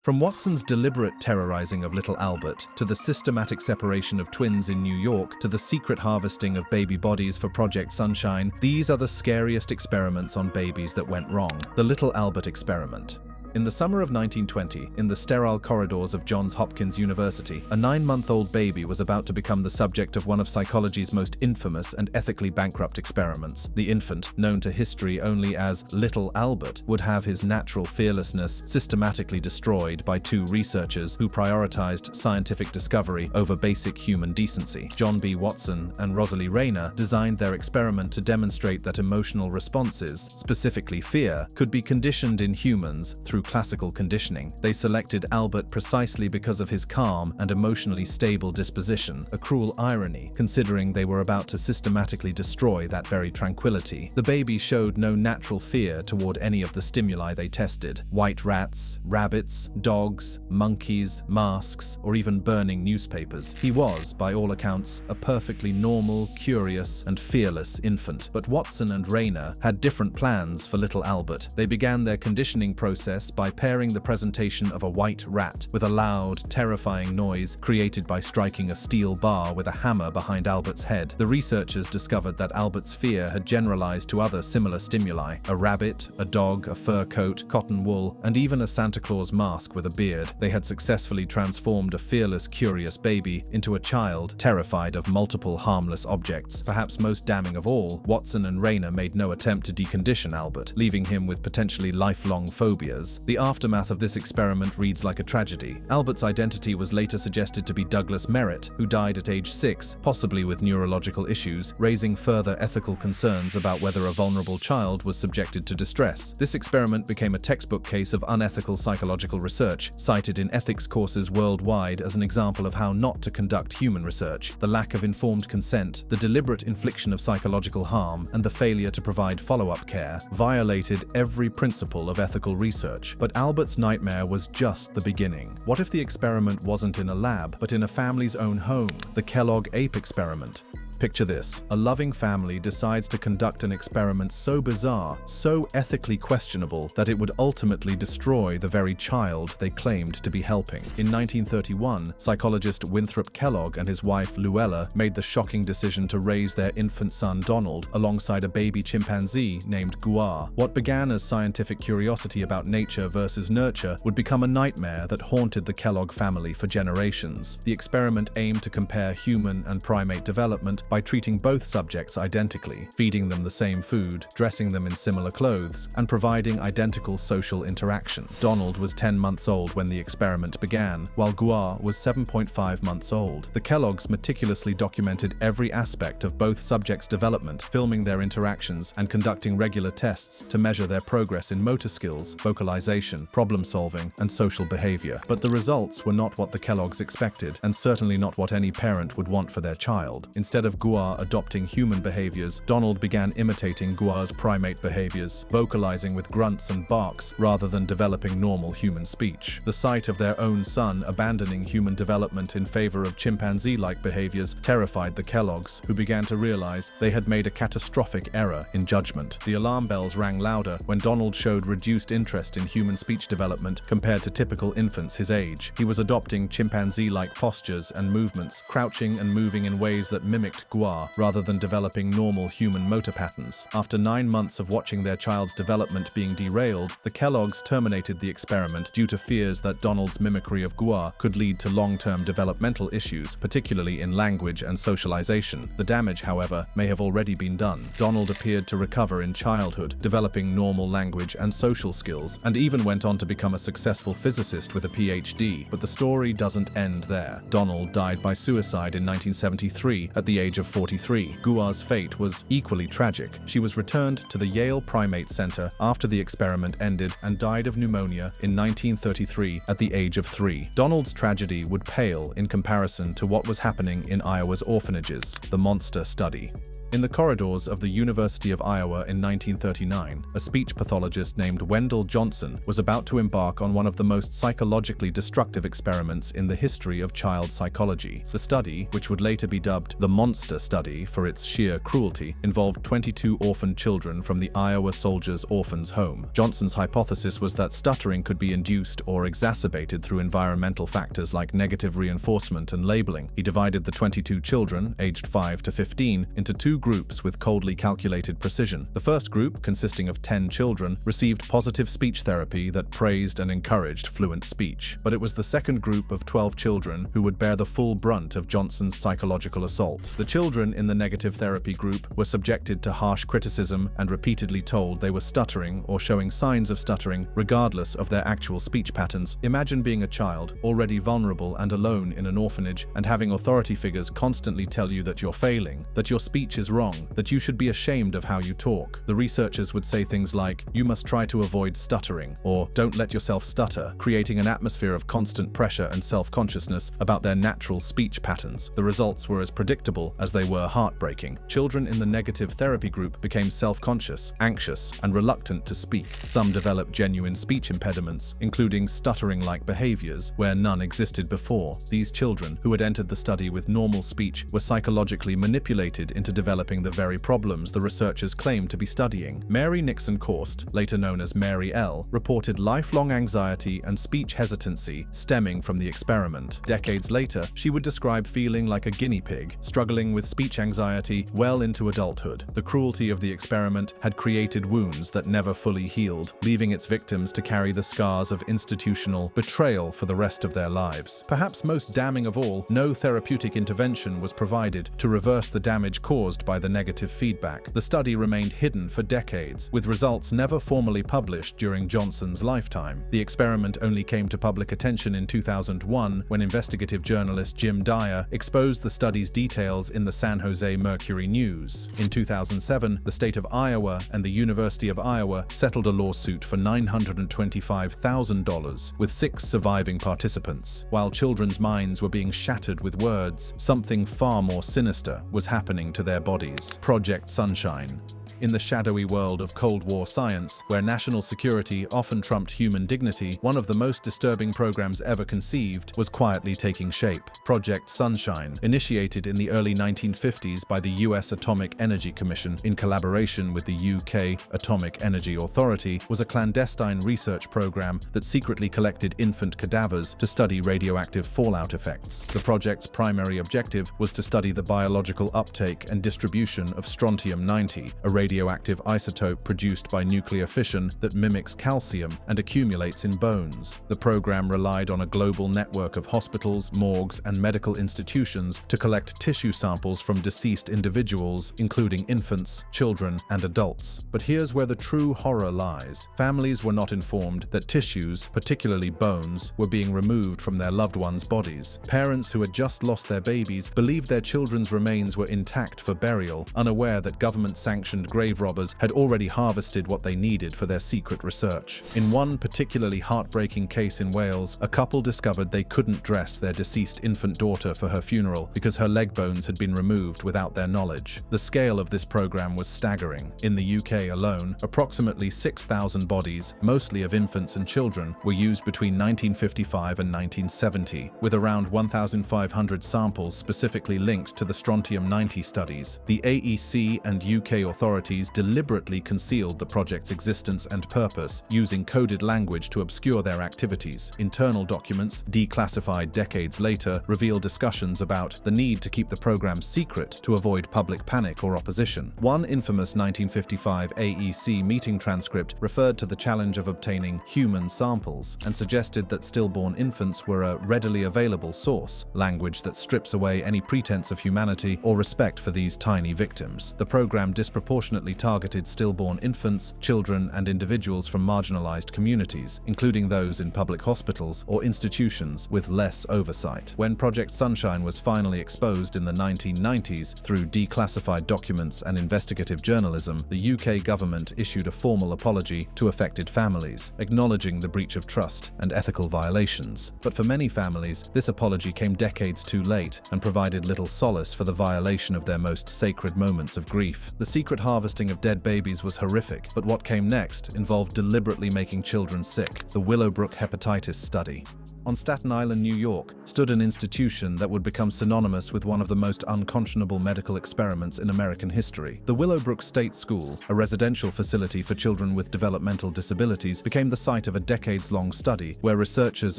From Watson's deliberate terrorizing of little Albert, to the systematic separation of twins in New York, to the secret harvesting of baby bodies for Project Sunshine, these are the scariest experiments on babies that went wrong. The Little Albert Experiment. In the summer of 1920, in the sterile corridors of Johns Hopkins University, a 9-month-old baby was about to become the subject of one of psychology's most infamous and ethically bankrupt experiments. The infant, known to history only as Little Albert, would have his natural fearlessness systematically destroyed by two researchers who prioritized scientific discovery over basic human decency. John B. Watson and Rosalie Rayner designed their experiment to demonstrate that emotional responses, specifically fear, could be conditioned in humans through classical conditioning. They selected Albert precisely because of his calm and emotionally stable disposition, a cruel irony, considering they were about to systematically destroy that very tranquility. The baby showed no natural fear toward any of the stimuli they tested: white rats, rabbits, dogs, monkeys, masks, or even burning newspapers. He was, by all accounts, a perfectly normal, curious, and fearless infant. But Watson and Rayner had different plans for little Albert. They began their conditioning process by pairing the presentation of a white rat with a loud, terrifying noise created by striking a steel bar with a hammer behind Albert's head. The researchers discovered that Albert's fear had generalized to other similar stimuli: a rabbit, a dog, a fur coat, cotton wool, and even a Santa Claus mask with a beard. They had successfully transformed a fearless, curious baby into a child terrified of multiple harmless objects. Perhaps most damning of all, Watson and Rayner made no attempt to decondition Albert, leaving him with potentially lifelong phobias. The aftermath of this experiment reads like a tragedy. Albert's identity was later suggested to be Douglas Merritt, who died at age 6, possibly with neurological issues, raising further ethical concerns about whether a vulnerable child was subjected to distress. This experiment became a textbook case of unethical psychological research, cited in ethics courses worldwide as an example of how not to conduct human research. The lack of informed consent, the deliberate infliction of psychological harm, and the failure to provide follow-up care violated every principle of ethical research. But Albert's nightmare was just the beginning. What if the experiment wasn't in a lab, but in a family's own home? The Kellogg ape experiment. Picture this: a loving family decides to conduct an experiment so bizarre, so ethically questionable, that it would ultimately destroy the very child they claimed to be helping. In 1931, psychologist Winthrop Kellogg and his wife Luella made the shocking decision to raise their infant son Donald alongside a baby chimpanzee named Guar. What began as scientific curiosity about nature versus nurture would become a nightmare that haunted the Kellogg family for generations. The experiment aimed to compare human and primate development by treating both subjects identically, feeding them the same food, dressing them in similar clothes, and providing identical social interaction. Donald was 10 months old when the experiment began, while Guar was 7.5 months old. The Kelloggs meticulously documented every aspect of both subjects' development, filming their interactions and conducting regular tests to measure their progress in motor skills, vocalization, problem-solving, and social behavior. But the results were not what the Kelloggs expected, and certainly not what any parent would want for their child. Instead of Guar adopting human behaviors, Donald began imitating Guar's primate behaviors, vocalizing with grunts and barks rather than developing normal human speech. The sight of their own son abandoning human development in favor of chimpanzee-like behaviors terrified the Kelloggs, who began to realize they had made a catastrophic error in judgment. The alarm bells rang louder when Donald showed reduced interest in human speech development compared to typical infants his age. He was adopting chimpanzee-like postures and movements, crouching and moving in ways that mimicked Guar rather than developing normal human motor patterns. After 9 months of watching their child's development being derailed, the Kelloggs terminated the experiment due to fears that Donald's mimicry of Guar could lead to long-term developmental issues, particularly in language and socialization. The damage, however, may have already been done. Donald appeared to recover in childhood, developing normal language and social skills, and even went on to become a successful physicist with a PhD. But the story doesn't end there. Donald died by suicide in 1973 at the age of 43. Guar's fate was equally tragic. She was returned to the Yale Primate Center after the experiment ended and died of pneumonia in 1933 at the age of 3. Donald's tragedy would pale in comparison to what was happening in Iowa's orphanages, the monster study. In the corridors of the University of Iowa in 1939, a speech pathologist named Wendell Johnson was about to embark on one of the most psychologically destructive experiments in the history of child psychology. The study, which would later be dubbed the Monster Study for its sheer cruelty, involved 22 orphaned children from the Iowa Soldiers' Orphans Home. Johnson's hypothesis was that stuttering could be induced or exacerbated through environmental factors like negative reinforcement and labeling. He divided the 22 children, aged 5 to 15, into two groups with coldly calculated precision. The first group, consisting of 10 children, received positive speech therapy that praised and encouraged fluent speech. But it was the second group of 12 children who would bear the full brunt of Johnson's psychological assault. The children in the negative therapy group were subjected to harsh criticism and repeatedly told they were stuttering or showing signs of stuttering, regardless of their actual speech patterns. Imagine being a child, already vulnerable and alone in an orphanage, and having authority figures constantly tell you that you're failing, that your speech is wrong, that you should be ashamed of how you talk. The researchers would say things like, "You must try to avoid stuttering," or "Don't let yourself stutter," creating an atmosphere of constant pressure and self-consciousness about their natural speech patterns. The results were as predictable as they were heartbreaking. Children in the negative therapy group became self-conscious, anxious, and reluctant to speak. Some developed genuine speech impediments, including stuttering-like behaviors where none existed before. These children, who had entered the study with normal speech, were psychologically manipulated into developing the very problems the researchers claimed to be studying. Mary Nixon Korst, later known as Mary L., reported lifelong anxiety and speech hesitancy stemming from the experiment. Decades later, she would describe feeling like a guinea pig, struggling with speech anxiety well into adulthood. The cruelty of the experiment had created wounds that never fully healed, leaving its victims to carry the scars of institutional betrayal for the rest of their lives. Perhaps most damning of all, no therapeutic intervention was provided to reverse the damage caused by the negative feedback. The study remained hidden for decades, with results never formally published during Johnson's lifetime. The experiment only came to public attention in 2001 when investigative journalist Jim Dyer exposed the study's details in the San Jose Mercury News. In 2007, the state of Iowa and the University of Iowa settled a lawsuit for $925,000 with 6 surviving participants. While children's minds were being shattered with words, something far more sinister was happening to their bodies. Project Sunshine. In the shadowy world of Cold War science, where national security often trumped human dignity, one of the most disturbing programs ever conceived was quietly taking shape. Project Sunshine, initiated in the early 1950s by the US Atomic Energy Commission in collaboration with the UK Atomic Energy Authority, was a clandestine research program that secretly collected infant cadavers to study radioactive fallout effects. The project's primary objective was to study the biological uptake and distribution of strontium-90, a radioactive isotope produced by nuclear fission that mimics calcium and accumulates in bones. The program relied on a global network of hospitals, morgues, and medical institutions to collect tissue samples from deceased individuals, including infants, children, and adults. But here's where the true horror lies. Families were not informed that tissues, particularly bones, were being removed from their loved ones' bodies. Parents who had just lost their babies believed their children's remains were intact for burial, unaware that government-sanctioned grave robbers had already harvested what they needed for their secret research. In one particularly heartbreaking case in Wales, a couple discovered they couldn't dress their deceased infant daughter for her funeral because her leg bones had been removed without their knowledge. The scale of this program was staggering. In the UK alone, approximately 6,000 bodies, mostly of infants and children, were used between 1955 and 1970, with around 1,500 samples specifically linked to the strontium-90 studies. The AEC and UK authorities deliberately concealed the project's existence and purpose, using coded language to obscure their activities. Internal documents, declassified decades later, reveal discussions about the need to keep the program secret to avoid public panic or opposition. One infamous 1955 AEC meeting transcript referred to the challenge of obtaining human samples and suggested that stillborn infants were a readily available source, language that strips away any pretense of humanity or respect for these tiny victims. The program disproportionately disproportionately targeted stillborn infants, children, and individuals from marginalized communities, including those in public hospitals or institutions with less oversight. When Project Sunshine was finally exposed in the 1990s through declassified documents and investigative journalism, the UK government issued a formal apology to affected families, acknowledging the breach of trust and ethical violations. But for many families, this apology came decades too late and provided little solace for the violation of their most sacred moments of grief. The secret harvesting of dead babies was horrific, but what came next involved deliberately making children sick. The Willowbrook hepatitis study. On Staten Island, New York, stood an institution that would become synonymous with one of the most unconscionable medical experiments in American history. The Willowbrook State School, a residential facility for children with developmental disabilities, became the site of a decades-long study where researchers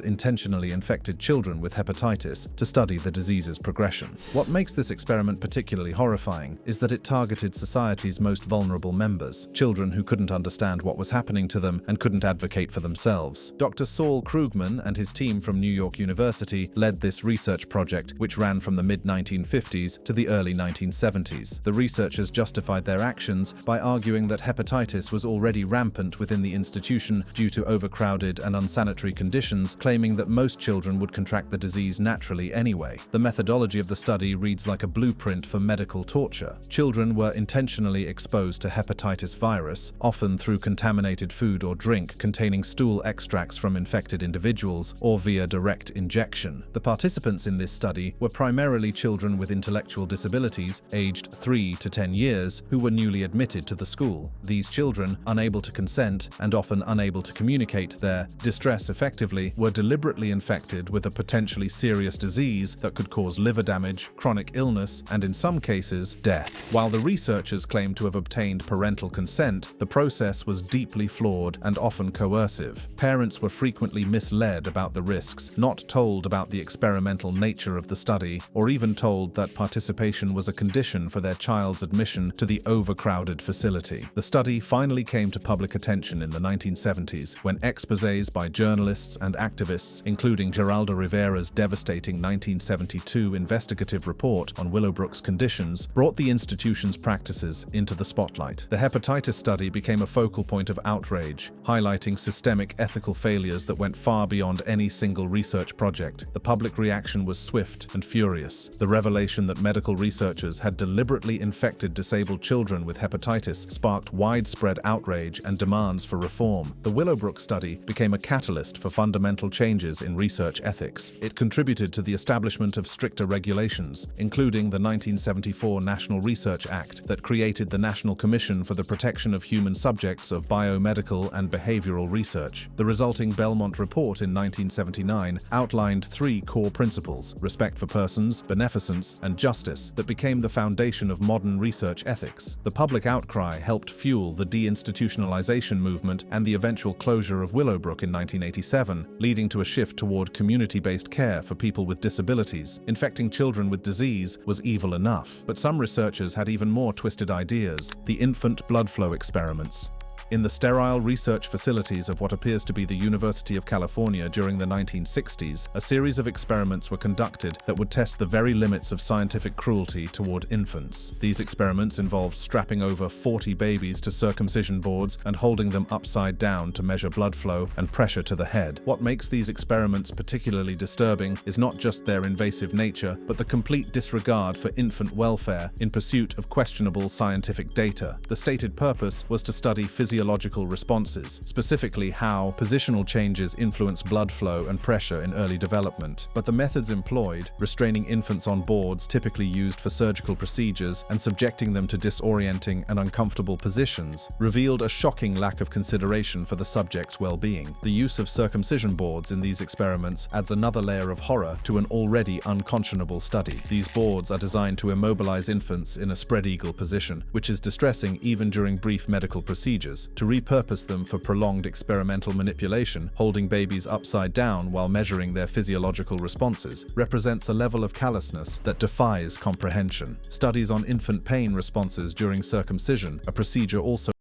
intentionally infected children with hepatitis to study the disease's progression. What makes this experiment particularly horrifying is that it targeted society's most vulnerable members, children who couldn't understand what was happening to them and couldn't advocate for themselves. Dr. Saul Krugman and his team from New York University led this research project, which ran from the mid-1950s to the early 1970s. The researchers justified their actions by arguing that hepatitis was already rampant within the institution due to overcrowded and unsanitary conditions, claiming that most children would contract the disease naturally anyway. The methodology of the study reads like a blueprint for medical torture. Children were intentionally exposed to hepatitis virus, often through contaminated food or drink containing stool extracts from infected individuals or via direct injection. The participants in this study were primarily children with intellectual disabilities, aged 3 to 10 years, who were newly admitted to the school. These children, unable to consent and often unable to communicate their distress effectively, were deliberately infected with a potentially serious disease that could cause liver damage, chronic illness, and in some cases, death. While the researchers claimed to have obtained parental consent, the process was deeply flawed and often coercive. Parents were frequently misled about the risks, not told about the experimental nature of the study, or even told that participation was a condition for their child's admission to the overcrowded facility. The study finally came to public attention in the 1970s when exposés by journalists and activists, including Geraldo Rivera's devastating 1972 investigative report on Willowbrook's conditions, brought the institution's practices into the spotlight. The hepatitis study became a focal point of outrage, highlighting systemic ethical failures that went far beyond any single research project. The public reaction was swift and furious. The revelation that medical researchers had deliberately infected disabled children with hepatitis sparked widespread outrage and demands for reform. The Willowbrook study became a catalyst for fundamental changes in research ethics. It contributed to the establishment of stricter regulations, including the 1974 National Research Act that created the National Commission for the Protection of Human Subjects of Biomedical and Behavioral Research. The resulting Belmont Report in 1979 outlined 3 core principles: respect for persons, beneficence, and justice, that became the foundation of modern research ethics. The public outcry helped fuel the deinstitutionalization movement and the eventual closure of Willowbrook in 1987, leading to a shift toward community-based care for people with disabilities. Infecting children with disease was evil enough, but some researchers had even more twisted ideas: the infant blood flow experiments. In the sterile research facilities of what appears to be the University of California during the 1960s, a series of experiments were conducted that would test the very limits of scientific cruelty toward infants. These experiments involved strapping over 40 babies to circumcision boards and holding them upside down to measure blood flow and pressure to the head. What makes these experiments particularly disturbing is not just their invasive nature, but the complete disregard for infant welfare in pursuit of questionable scientific data. The stated purpose was to study physiological responses, specifically how positional changes influence blood flow and pressure in early development. But the methods employed, restraining infants on boards typically used for surgical procedures and subjecting them to disorienting and uncomfortable positions, revealed a shocking lack of consideration for the subject's well-being. The use of circumcision boards in these experiments adds another layer of horror to an already unconscionable study. These boards are designed to immobilize infants in a spread-eagle position, which is distressing even during brief medical procedures. To repurpose them for prolonged experimental manipulation, holding babies upside down while measuring their physiological responses, represents a level of callousness that defies comprehension. Studies on infant pain responses during circumcision, a procedure also